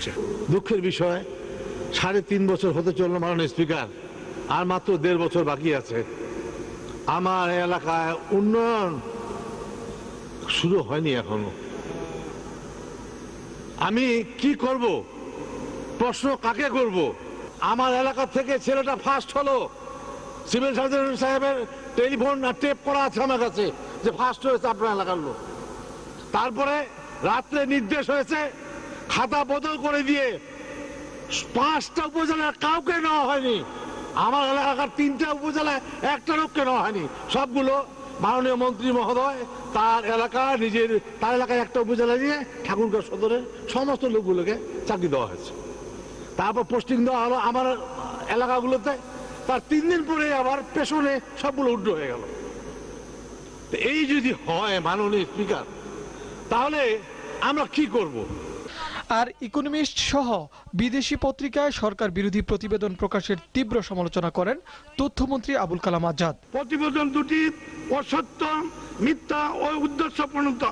হচ্ছে। দুঃখের বিষয় 3.5 বছর হতে চলল মাননীয় স্পিকার, আর মাত্র 1.5 বছর বাকি আছে। আমার এলাকায় উন্নয়ন শুরু হয়নি এখনো। আমি কি করব? প্রশ্ন কাকে করব? আমার এলাকা থেকে ছেলেটা ফার্স্ট হলো, সিভিল সার্জন সাহেবের টেলিফোন আর টেপ করা আছে আমার কাছে যে ফার্স্ট হয়েছে আপনার এলাকার লোক। তারপরে রাত্রে নির্দেশ হয়েছে খাতা বদল করে দিয়ে 5টা উপজেলার কাউকে নেওয়া হয়নি। আমার এলাকার 3টা উপজেলায় একটা লোককে নেওয়া হয়নি। সবগুলো মাননীয় মন্ত্রী মহোদয় তার এলাকায় একটা উপজেলা নিয়ে ঠাকুরগাঁও সদরের সমস্ত লোকগুলোকে চাকরি দেওয়া হয়েছে। তারপর পোস্টিং দেওয়া হলো আমার এলাকাগুলোতে। তার 3 দিন পরে আবার পেছনে সবগুলো উড্ড হয়ে গেল। এই যদি হয় মাননীয় স্পিকার, তাহলে আমরা কি করব? আর ইকোনমিস্ট সহ বিদেশি পত্রিকায় সরকার বিরোধী প্রতিবেদন প্রকাশের তীব্র সমালোচনা করেন তথ্যমন্ত্রী আবুল কালাম আজাদ। প্রতিবেদন দুটি অসত্য, মিথ্যা ও উদ্দেশ্যপ্রণোদিত।